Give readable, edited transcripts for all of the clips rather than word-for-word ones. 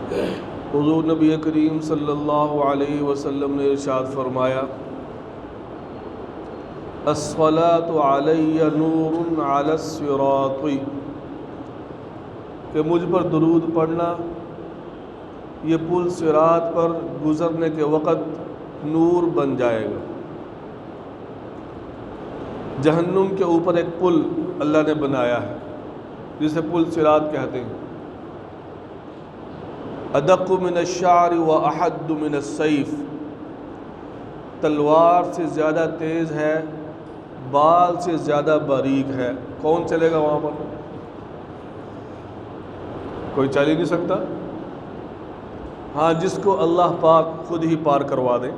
حضور نبی کریم صلی اللہ علیہ وسلم نے ارشاد فرمایا، الصلاۃ علی نور علی الصراط، کہ مجھ پر درود پڑھنا یہ پل صراط پر گزرنے کے وقت نور بن جائے گا۔ جہنم کے اوپر ایک پل اللہ نے بنایا ہے جسے پل صراط کہتے ہیں۔ ادق من الشعر واحد من السیف، تلوار سے زیادہ تیز ہے، بال سے زیادہ باریک ہے۔ کون چلے گا وہاں پر؟ کوئی چل ہی نہیں سکتا۔ ہاں، جس کو اللہ پاک خود ہی پار کروا دے۔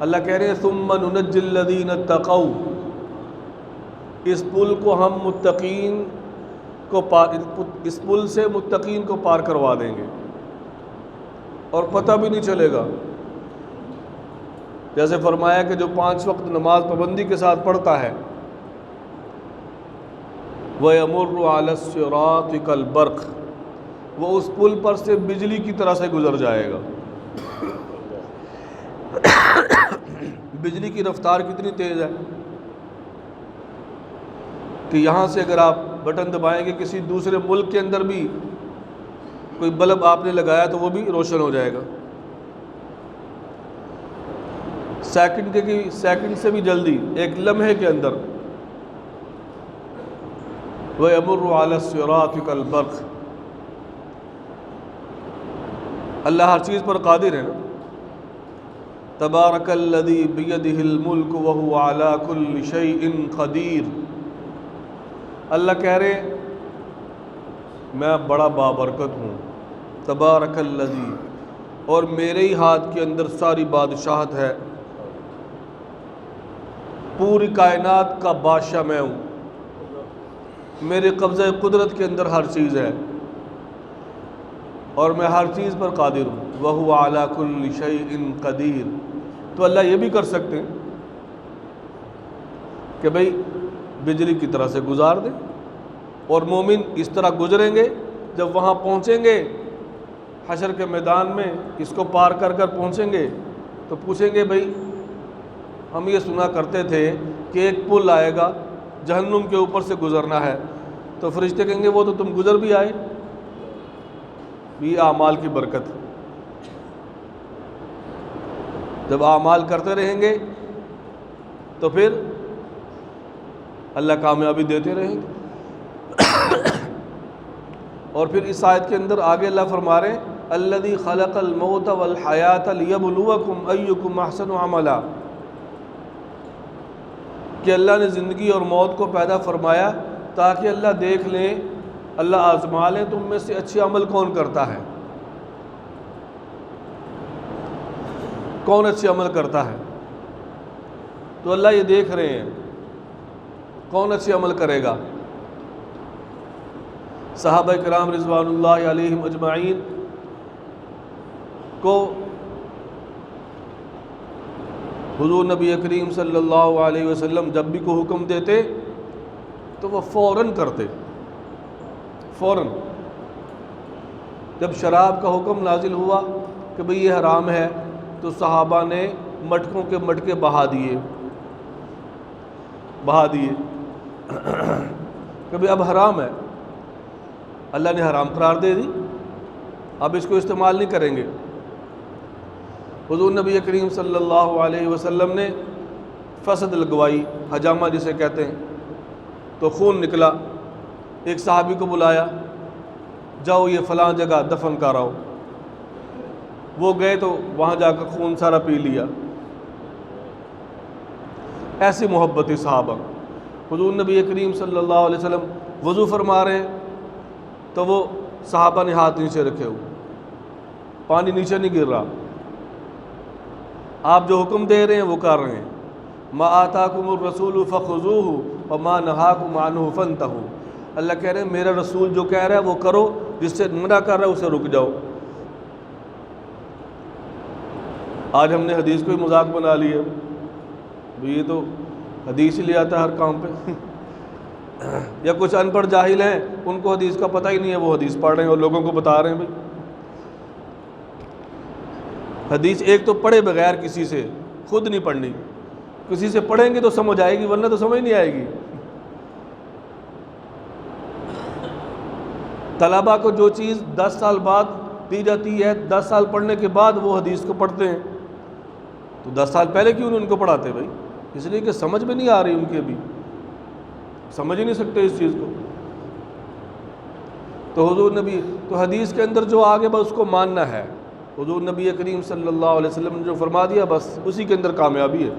اللہ کہہ رہے ہیں ثم ننجی الذین اتقوا، اس پل کو ہم متقین کو اس پل سے متقین کو پار کروا دیں گے اور پتہ بھی نہیں چلے گا۔ جیسے فرمایا کہ جو 5 وقت نماز پابندی کے ساتھ پڑھتا ہے، وَيَمُرُّ عَلَى الصِّرَاطِ كَالْبَرْقِ، وہ اس پل پر سے بجلی کی طرح سے گزر جائے گا۔ بجلی کی رفتار کتنی تیز ہے کہ یہاں سے اگر آپ بٹن دبائیں گے کسی دوسرے ملک کے اندر بھی کوئی بلب آپ نے لگایا تو وہ بھی روشن ہو جائے گا، سیکنڈ سے بھی جلدی، ایک لمحے کے اندر۔ وَيَمُرُّ عَلَى الصِّرَاطِ كَالْبَرْقِ، اللہ ہر چیز پر قادر ہے نا۔ تبارک الذی بیدہ الملک وہو علی کل شیء قدیر، اللہ کہہ رہے میں بڑا بابرکت ہوں۔ تبارک الذی، اور میرے ہی ہاتھ کے اندر ساری بادشاہت ہے، پوری کائنات کا بادشاہ میں ہوں، میرے قبضہ قدرت کے اندر ہر چیز ہے اور میں ہر چیز پر قادر ہوں۔ وَهُوَ عَلَى كُلِّ شَيْءٍ قَدِيرٌ، تو اللہ یہ بھی کر سکتے ہیں کہ بھئی بجلی کی طرح سے گزار دیں، اور مومن اس طرح گزریں گے، جب وہاں پہنچیں گے حشر کے میدان میں، اس کو پار کر پہنچیں گے تو پوچھیں گے بھئی ہم یہ سنا کرتے تھے کہ ایک پل آئے گا جہنم کے اوپر سے گزرنا ہے، تو فرشتے کہیں گے وہ تو تم گزر بھی آئے، یہ اعمال کی برکت۔ جب اعمال کرتے رہیں گے تو پھر اللہ کامیابی دیتے رہیں گے۔ اور پھر اس آیت کے اندر آگے اللہ فرما رہے ہیں الذی خلق الموت والحیات لیبلوکم ایکم احسن عملا، کہ اللہ نے زندگی اور موت کو پیدا فرمایا تاکہ اللہ دیکھ لیں، اللہ آزما لیں تم میں سے اچھے عمل کون کرتا ہے، کون اچھے عمل کرتا ہے۔ تو اللہ یہ دیکھ رہے ہیں کون اچھے عمل کرے گا۔ صحابہ کرام رضوان اللہ علیہم اجمعین کو حضور نبی کریم صلی اللہ علیہ وسلم جب بھی کوئی حکم دیتے تو وہ فوراً کرتے، فوراً۔ جب شراب کا حکم نازل ہوا کہ بھئی یہ حرام ہے تو صحابہ نے مٹکوں کے مٹکے بہا دیے کہ بھئی اب حرام ہے، اللہ نے حرام قرار دے دی، اب اس کو استعمال نہیں کریں گے۔ حضور نبی کریم صلی اللہ علیہ وسلم نے فسد لگوائی، حجامہ جسے کہتے ہیں، تو خون نکلا، ایک صحابی کو بلایا، جاؤ یہ فلاں جگہ دفن کراؤ۔ وہ گئے تو وہاں جا کر خون سارا پی لیا۔ ایسی محبت صحابہ۔ حضور نبی کریم صلی اللہ علیہ وسلم وضو فرما رہے ہیں تو وہ صحابہ نے ہاتھ نیچے رکھے ہوئے، پانی نیچے نہیں گر رہا، آپ جو حکم دے رہے ہیں وہ کر رہے ہیں۔ ما آتاکم الرسول فخذوہ وما نہاکم عنہ فانتہوا، اللہ کہہ رہے ہیں میرا رسول جو کہہ رہا ہے وہ کرو، جس سے منع کر رہا ہے اسے رک جاؤ۔ آج ہم نے حدیث کو ہی مذاق بنا لیا، یہ تو حدیث ہی لے آتا ہے ہر کام پہ۔ یا کچھ ان پڑھ جاہل ہیں، ان کو حدیث کا پتہ ہی نہیں ہے، وہ حدیث پڑھ رہے ہیں اور لوگوں کو بتا رہے ہیں بھائی حدیث ایک تو پڑھے بغیر کسی سے، خود نہیں پڑھنی، کسی سے پڑھیں گے تو سمجھ آئے گی ورنہ تو سمجھ نہیں آئے گی۔ طلباء کو جو چیز 10 سال بعد دی جاتی ہے، 10 سال پڑھنے کے بعد وہ حدیث کو پڑھتے ہیں، تو 10 سال پہلے کیوں نہیں ان کو پڑھاتے بھائی؟ اس لیے کہ سمجھ میں نہیں آ رہی ان کے بھی، سمجھ ہی نہیں سکتے اس چیز کو۔ تو حضور نبی تو حدیث کے اندر جو آگے بس اس کو ماننا ہے، حضور نبی کریم صلی اللہ علیہ وسلم نے جو فرما دیا بس اسی کے اندر کامیابی ہے۔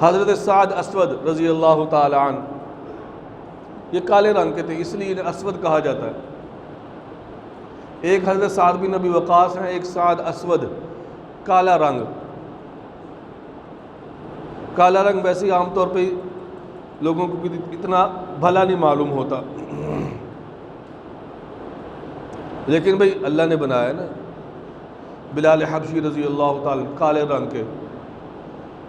حضرت سعد اسود رضی اللہ تعالی عنہ، یہ کالے رنگ کے تھے اس لیے انہیں اسود کہا جاتا ہے۔ ایک حضرت سعد بن ابی وقاص ہیں، ایک سعد اسود، کالا رنگ۔ کالا رنگ ویسے ہی عام طور پہ لوگوں کو اتنا بھلا نہیں معلوم ہوتا، لیکن بھئی اللہ نے بنایا نا۔ بلال حبشی رضی اللہ تعالی کالے رنگ کے،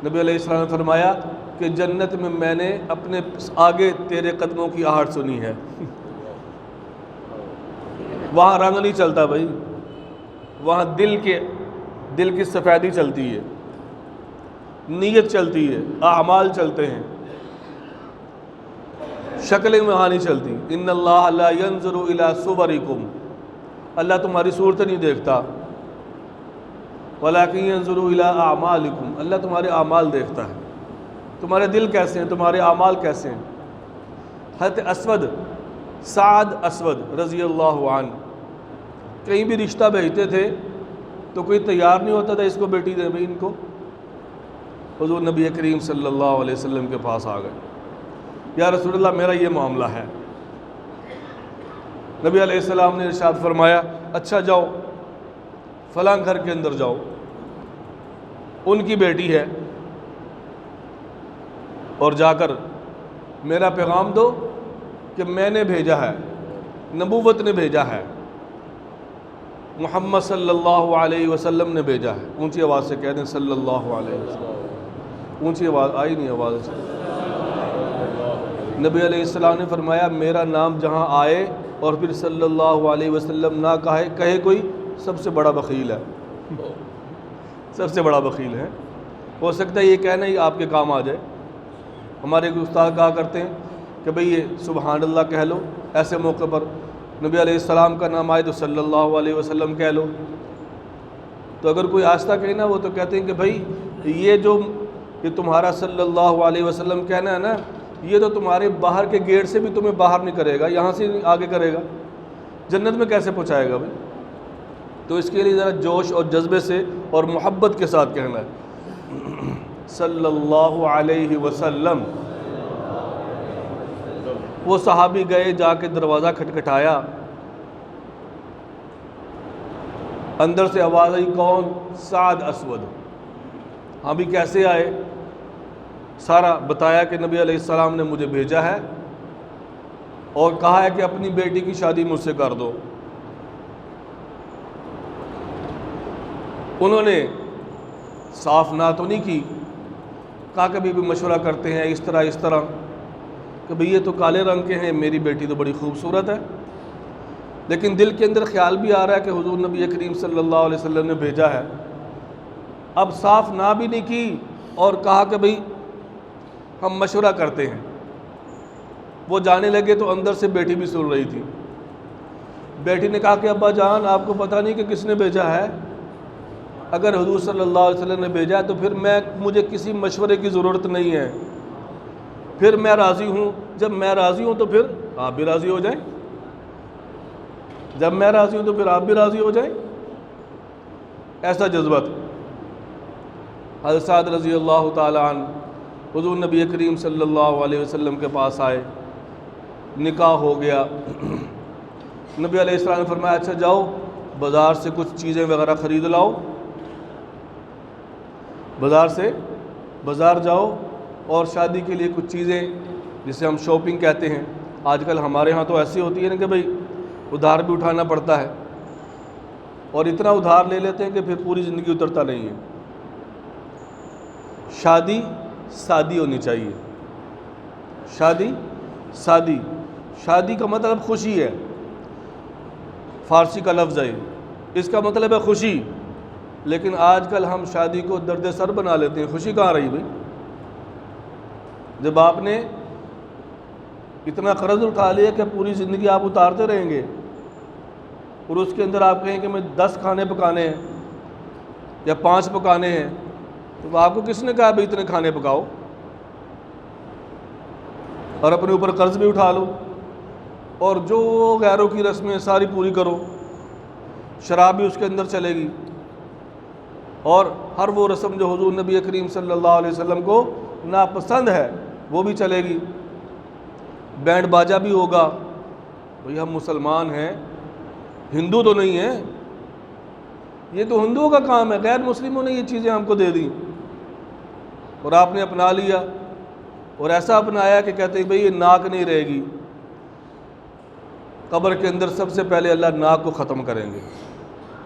نبی علیہ السلام نے فرمایا کہ جنت میں میں نے اپنے آگے تیرے قدموں کی آہٹ سنی ہے۔ وہاں رنگ نہیں چلتا بھائی، وہاں دل کی سفیدی چلتی ہے، نیت چلتی ہے، اعمال چلتے ہیں، شکلیں وہاں نہیں چلتی۔ ان اللہ لا ينظر الى صورکم، اللہ تمہاری صورت نہیں دیکھتا، ولکن ينظر الى اعمالکم، اللہ تمہارے اعمال دیکھتا ہے، تمہارے دل کیسے ہیں، تمہارے اعمال کیسے ہیں۔ حضرت اسود، سعد اسود رضی اللہ عنہ کہیں بھی رشتہ بھیجتے تھے تو کوئی تیار نہیں ہوتا تھا اس کو بیٹی دے بھائی ان کو، حضور نبی کریم صلی اللہ علیہ وسلم کے پاس آ گئے، یا رسول اللہ میرا یہ معاملہ ہے۔ نبی علیہ السلام نے ارشاد فرمایا اچھا جاؤ فلاں گھر کے اندر جاؤ، ان کی بیٹی ہے، اور جا کر میرا پیغام دو کہ میں نے بھیجا ہے، نبوت نے بھیجا ہے، محمد صلی اللہ علیہ وسلم نے بھیجا ہے۔ اونچی آواز سے کہہ دیں صلی اللہ علیہ وسلم، اونچی آواز آئی نہیں آواز سے۔ نبی علیہ السلام نے فرمایا میرا نام جہاں آئے اور پھر صلی اللہ علیہ وسلم نہ کہے کوئی، سب سے بڑا بخیل ہے، سب سے بڑا بخیل ہے۔ ہو سکتا ہے یہ کہنا ہی آپ کے کام آ جائے۔ ہمارے ایک استاد کہا کرتے ہیں کہ بھئی یہ سبحان اللہ کہہ لو، ایسے موقع پر نبی علیہ السلام کا نام آئے تو صلی اللہ علیہ وسلم کہہ لو۔ تو اگر کوئی آہستہ کہنا وہ تو کہتے ہیں کہ بھئی یہ تمہارا صلی اللہ علیہ وسلم کہنا ہے نا، یہ تو تمہارے باہر کے گیٹ سے بھی تمہیں باہر نہیں کرے گا، یہاں سے آگے کرے گا، جنت میں کیسے پہنچائے گا بھئی؟ تو اس کے لیے ذرا جوش اور جذبے سے اور محبت کے ساتھ کہنا ہے صلی اللہ علیہ وسلم۔ وہ صحابی گئے، جا کے دروازہ کھٹکھٹایا، اندر سے آواز آئی کون؟ سعد اسود۔ ہاں بھی کیسے آئے؟ سارا بتایا کہ نبی علیہ السلام نے مجھے بھیجا ہے اور کہا ہے کہ اپنی بیٹی کی شادی مجھ سے کر دو۔ انہوں نے صاف نہ تو نہیں کی، کہا کبھی بھی مشورہ کرتے ہیں اس طرح کہ بھئی یہ تو کالے رنگ کے ہیں، میری بیٹی تو بڑی خوبصورت ہے، لیکن دل کے اندر خیال بھی آ رہا ہے کہ حضور نبی کریم صلی اللہ علیہ وسلم نے بھیجا ہے۔ اب صاف نہ بھی نہیں کی اور کہا کہ بھئی ہم مشورہ کرتے ہیں۔ وہ جانے لگے تو اندر سے بیٹی بھی سن رہی تھی۔ بیٹی نے کہا کہ ابا جان آپ کو پتہ نہیں کہ کس نے بھیجا ہے؟ اگر حضور صلی اللہ علیہ وسلم نے بھیجا ہے تو پھر مجھے کسی مشورے کی ضرورت نہیں ہے، پھر میں راضی ہوں۔ جب میں راضی ہوں تو پھر آپ بھی راضی ہو جائیں، جب میں راضی ہوں تو پھر آپ بھی راضی ہو جائیں، ایسا جذبہ تھا۔ حضرت سعد رضی اللہ تعالی عنہ حضور نبی کریم صلی اللہ علیہ وسلم کے پاس آئے، نکاح ہو گیا۔ نبی علیہ السلام نے فرمایا اچھا جاؤ بازار سے کچھ چیزیں وغیرہ خرید لاؤ، بازار جاؤ اور شادی کے لیے کچھ چیزیں جسے ہم شاپنگ کہتے ہیں، آج کل ہمارے ہاں تو ایسی ہوتی ہے نا کہ بھئی ادھار بھی اٹھانا پڑتا ہے، اور اتنا ادھار لے لیتے ہیں کہ پھر پوری زندگی اترتا نہیں ہے۔ شادی سادی ہونی چاہیے، شادی کا مطلب خوشی ہے، فارسی کا لفظ ہے، اس کا مطلب ہے خوشی، لیکن آج کل ہم شادی کو درد سر بنا لیتے ہیں۔ خوشی کہاں رہی بھائی؟ جب آپ نے اتنا قرض اٹھا لیا کہ پوری زندگی آپ اتارتے رہیں گے، اور اس کے اندر آپ کہیں کہ میں 10 کھانے پکانے ہیں یا 5 پکانے ہیں، تو آپ کو کس نے کہا بھائی اتنے کھانے پکاؤ؟ اور اپنے اوپر قرض بھی اٹھا لو، اور جو غیروں کی رسمیں ساری پوری کرو، شراب بھی اس کے اندر چلے گی، اور ہر وہ رسم جو حضور نبی کریم صلی اللہ علیہ وسلم کو ناپسند ہے وہ بھی چلے گی، بینڈ باجا بھی ہوگا۔ بھئی ہم مسلمان ہیں، ہندو تو نہیں ہیں، یہ تو ہندوؤں کا کام ہے، غیر مسلموں نے یہ چیزیں ہم کو دے دیں اور آپ نے اپنا لیا، اور ایسا اپنایا کہ کہتے ہیں بھئی یہ ناک نہیں رہے گی۔ قبر کے اندر سب سے پہلے اللہ ناک کو ختم کریں گے،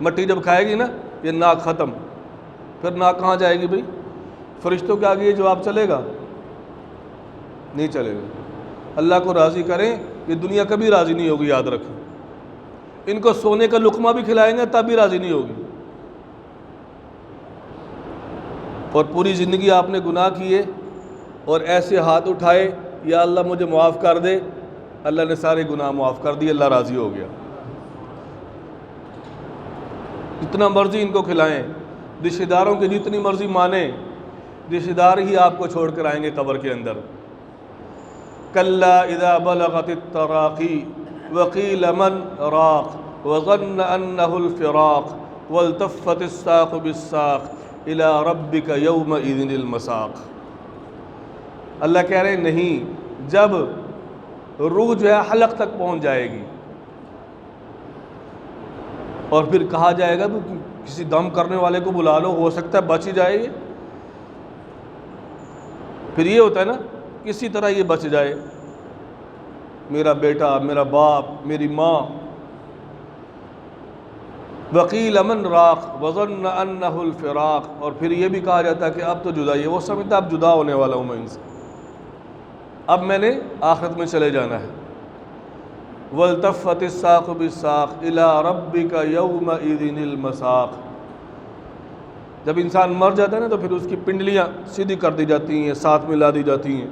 مٹی جب کھائے گی نا یہ ناک ختم، پھر ناک کہاں جائے گی بھئی؟ فرشتوں کے آگے یہ جواب چلے گا؟ نہیں چلے گا۔ اللہ کو راضی کریں، یہ دنیا کبھی راضی نہیں ہوگی، یاد رکھیں۔ ان کو سونے کا لقمہ بھی کھلائیں گے تب بھی راضی نہیں ہوگی۔ اور پوری زندگی آپ نے گناہ کیے اور ایسے ہاتھ اٹھائے یا اللہ مجھے معاف کر دے، اللہ نے سارے گناہ معاف کر دیے، اللہ راضی ہو گیا۔ جتنا مرضی ان کو کھلائیں، رشتہ داروں کی جتنی مرضی مانیں، رشتہ دار ہی آپ کو چھوڑ کر آئیں گے قبر کے اندر۔ کلا اذا بلغت التراقی وقیل من راق وظن انہ الفراق والتفت الساق بالساق الی ربک یومئذ المساق۔ اللہ کہہ رہے ہیں نہیں، جب روح جو ہے حلق تک پہنچ جائے گی اور پھر کہا جائے گا کہ کسی دم کرنے والے کو بلا لو، ہو سکتا ہے بچ ہی جائے گی، پھر یہ ہوتا ہے نا کسی طرح یہ بچ جائے، میرا بیٹا، میرا باپ، میری ماں۔ وقیل من راق وظن انہ الفراق، اور پھر یہ بھی کہا جاتا ہے کہ اب تو جدائی ہے، وہ سمجھتا اب جدا ہونے والا ہوں میں ان سے، اب میں نے آخرت میں چلے جانا ہے۔ وَالْتَفَّتِ السَّاقُ بِالسَّاقِ إِلَىٰ رَبِّكَ يَوْمَئِذٍ الْمَسَاقُ۔ جب انسان مر جاتا ہے نا تو پھر اس کی پنڈلیاں سیدھی کر دی جاتی ہیں، ساتھ ملا دی جاتی ہیں،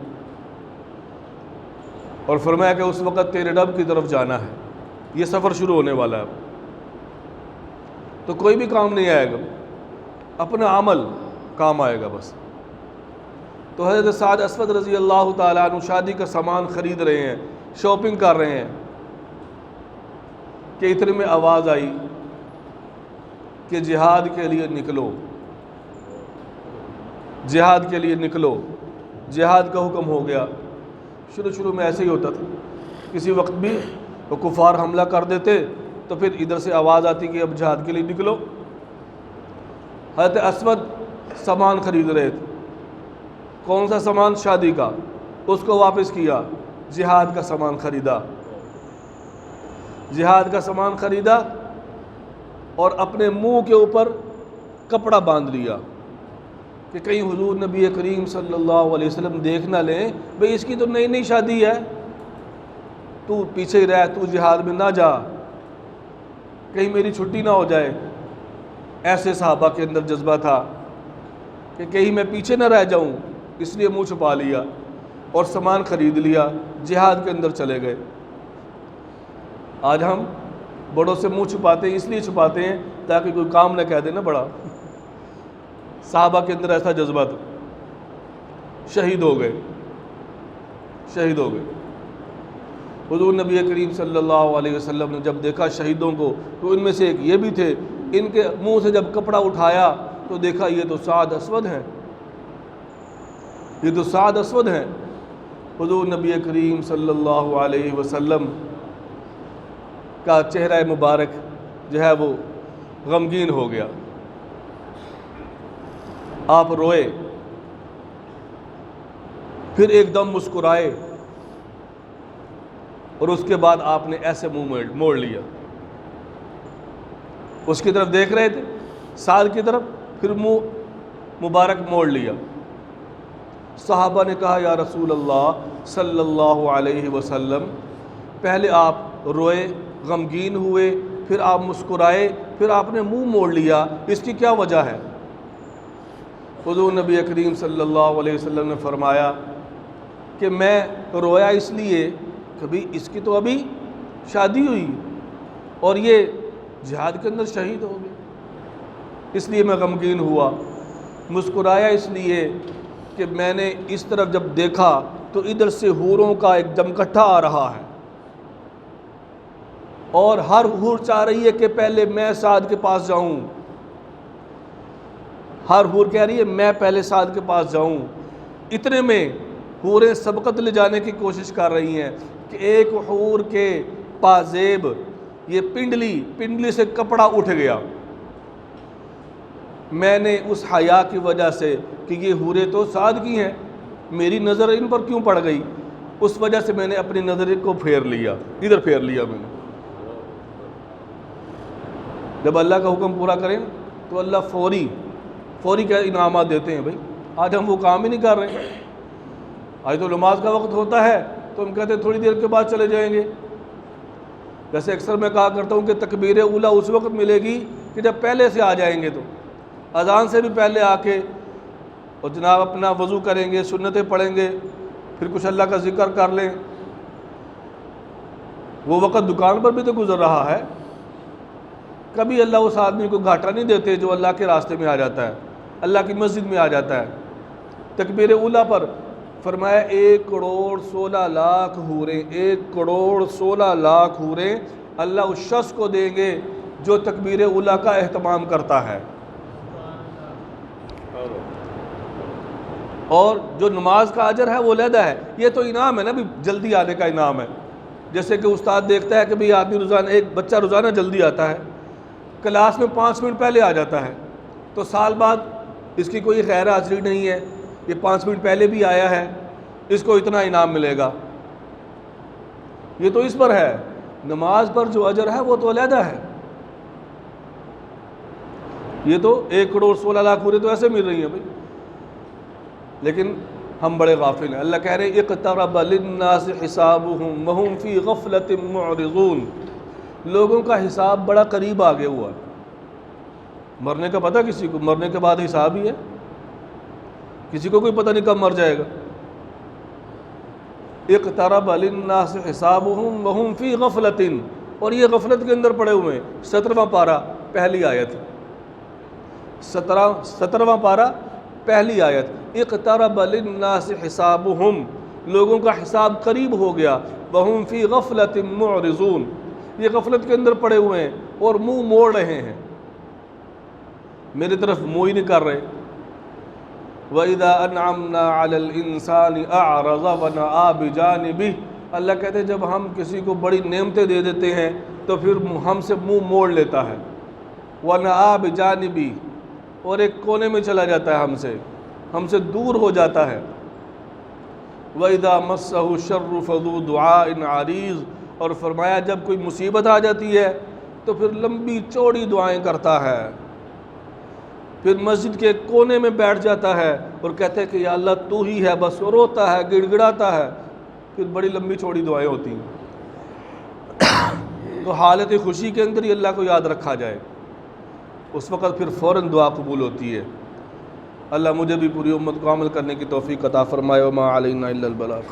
اور فرمایا کہ اس وقت تیرے رب کی طرف جانا ہے، یہ سفر شروع ہونے والا ہے۔ تو کوئی بھی کام نہیں آئے گا، اپنا عمل کام آئے گا بس۔ تو حضرت سعد اسود رضی اللہ تعالیٰ عنہ شادی کا سامان خرید رہے ہیں، شاپنگ کر رہے ہیں کہ اتنے میں آواز آئی کہ جہاد کے لیے نکلو، جہاد کے لیے نکلو، جہاد کا حکم ہو گیا۔ شروع میں ایسے ہی ہوتا تھا، کسی وقت بھی وہ کفار حملہ کر دیتے تو پھر ادھر سے آواز آتی کہ اب جہاد کے لیے نکلو۔ حضرت اسود سامان خرید رہے تھے، کون سا سامان؟ شادی کا، اس کو واپس کیا، جہاد کا سامان خریدا، جہاد کا سامان خریدا اور اپنے منہ کے اوپر کپڑا باندھ لیا کہ کہیں حضور نبی کریم صلی اللہ علیہ وسلم دیکھ نہ لیں، بھئی اس کی تو نئی نئی شادی ہے، تو پیچھے ہی رہ، تو جہاد میں نہ جا، کہیں میری چھٹی نہ ہو جائے۔ ایسے صحابہ کے اندر جذبہ تھا کہ کہیں میں پیچھے نہ رہ جاؤں، اس لیے منہ چھپا لیا اور سامان خرید لیا، جہاد کے اندر چلے گئے۔ آج ہم بڑوں سے منہ چھپاتے ہیں، اس لیے چھپاتے ہیں تاکہ کوئی کام نہ کہہ دے نا بڑا۔ صحابہ کے اندر ایسا جذبہ تھا، شہید ہو گئے، شہید ہو گئے۔ حضور نبی کریم صلی اللہ علیہ وسلم نے جب دیکھا شہیدوں کو تو ان میں سے ایک یہ بھی تھے، ان کے منہ سے جب کپڑا اٹھایا تو دیکھا یہ تو سعد اسود ہیں، یہ تو سعد اسود ہیں۔ حضور نبی کریم صلی اللہ علیہ وسلم کا چہرہ مبارک جو ہے وہ غمگین ہو گیا، آپ روئے، پھر ایک دم مسکرائے، اور اس کے بعد آپ نے ایسے منہ موڑ لیا، اس کی طرف دیکھ رہے تھے سعد کی طرف، پھر منہ مبارک موڑ لیا۔ صحابہ نے کہا یا رسول اللہ صلی اللہ علیہ وسلم، پہلے آپ روئے، غمگین ہوئے، پھر آپ مسکرائے، پھر آپ نے منہ موڑ لیا، اس کی کیا وجہ ہے؟ حضور نبی کریم صلی اللہ علیہ وسلم نے فرمایا کہ میں رویا اس لیے کہ بھئی اس کی تو ابھی شادی ہوئی اور یہ جہاد کے اندر شہید ہو گئے، اس لیے میں غمگین ہوا۔ مسکرایا اس لیے کہ میں نے اس طرف جب دیکھا تو ادھر سے حوروں کا ایک دمکٹھا آ رہا ہے، اور ہر حور چاہ رہی ہے کہ پہلے میں سعد کے پاس جاؤں، ہر حور کہہ رہی ہے میں پہلے سعد کے پاس جاؤں۔ اتنے میں حوریں سبقت لے جانے کی کوشش کر رہی ہیں کہ ایک حور کے پازیب، یہ پنڈلی سے کپڑا اٹھ گیا۔ میں نے اس حیا کی وجہ سے کہ یہ حوریں تو سعد کی ہیں، میری نظر ان پر کیوں پڑ گئی، اس وجہ سے میں نے اپنی نظر کو پھیر لیا، ادھر پھیر لیا میں نے۔ جب اللہ کا حکم پورا کریں تو اللہ فوری کیا انعامات دیتے ہیں۔ بھائی آج ہم وہ کام ہی نہیں کر رہے، آج تو نماز کا وقت ہوتا ہے تو ہم کہتے ہیں تھوڑی دیر کے بعد چلے جائیں گے۔ جیسے اکثر میں کہا کرتا ہوں کہ تکبیر اولیٰ اس وقت ملے گی کہ جب پہلے سے آ جائیں گے، تو اذان سے بھی پہلے آ کے اور جناب اپنا وضو کریں گے، سنتیں پڑھیں گے، پھر کچھ اللہ کا ذکر کر لیں۔ وہ وقت دکان پر بھی تو گزر رہا ہے، کبھی اللہ اس آدمی کو گھاٹا نہیں دیتے جو اللہ کے راستے میں آ جاتا ہے، اللہ کی مسجد میں آ جاتا ہے۔ تکبیر اولیٰ پر فرمایا 1,16,00,000 حوریں، 1,16,00,000 حوریں اللہ اس شخص کو دیں گے جو تکبیر اولیٰ کا اہتمام کرتا ہے۔ اور جو نماز کا اجر ہے وہ علیحدہ ہے، یہ تو انعام ہے نا، بھی جلدی آنے کا انعام ہے۔ جیسے کہ استاد دیکھتا ہے کہ بھئی آدمی روزانہ، ایک بچہ روزانہ جلدی آتا ہے، کلاس میں 5 منٹ پہلے آ جاتا ہے، تو سال بعد اس کی کوئی غیر حاضری نہیں ہے، یہ 5 منٹ پہلے بھی آیا ہے، اس کو اتنا انعام ملے گا۔ یہ تو اس پر ہے، نماز پر جو اجر ہے وہ تو علیحدہ ہے۔ یہ تو 1,16,00,000 حوریں تو ایسے مل رہی ہیں بھائی، لیکن ہم بڑے غافل ہیں۔ اللہ کہہ رہے ہیں اقترب للناس حسابهم وهم فی غفلۃ معرضون، لوگوں کا حساب بڑا قریب آگے ہوا ہے۔ مرنے کا پتہ کسی کو؟ مرنے کے بعد حساب ہی ہے، کسی کو کوئی پتہ نہیں کب مر جائے گا۔ اقترب للناس حسابهم وهم فی غفلۃ، اور یہ غفلت کے اندر پڑے ہوئے ہیں۔ 17واں پارہ پہلی آیت، 17واں پارہ پہلی آیت، اقترب للناس حسابهم، لوگوں کا حساب قریب ہو گیا، وهم فی غفلۃ معرضون، یہ غفلت کے اندر پڑے ہوئے ہیں اور منہ موڑ رہے ہیں، میری طرف منہ ہی نہیں کر رہے۔ وَإِذَا أَنْعَمْنَا عَلَى الْإِنسَانِ أَعْرَضَ وَنَأَىٰ بِجَانِبِهِ، اللہ کہتے ہیں جب ہم کسی کو بڑی نعمتیں دے دیتے ہیں تو پھر ہم سے منہ موڑ لیتا ہے۔ وَنَأَىٰ بِجَانِبِهِ، اور ایک کونے میں چلا جاتا ہے، ہم سے دور ہو جاتا ہے۔ وَإِذَا مَسَّهُ الشَّرُّ فَذُو دُعَاءٍ عَرِيضٍ، اور فرمایا جب کوئی مصیبت آ جاتی ہے تو پھر لمبی چوڑی دعائیں کرتا ہے، پھر مسجد کے کونے میں بیٹھ جاتا ہے اور کہتے ہیں کہ یا اللہ تو ہی ہے، بس روتا ہے، گڑ گڑاتا ہے، پھر بڑی لمبی چوڑی دعائیں ہوتی ہیں۔ تو حالت خوشی کے اندر ہی اللہ کو یاد رکھا جائے، اس وقت پھر فوراً دعا قبول ہوتی ہے۔ اللہ مجھے بھی پوری امت کو عمل کرنے کی توفیق عطا فرمائے، وما علینا الا البلاغ۔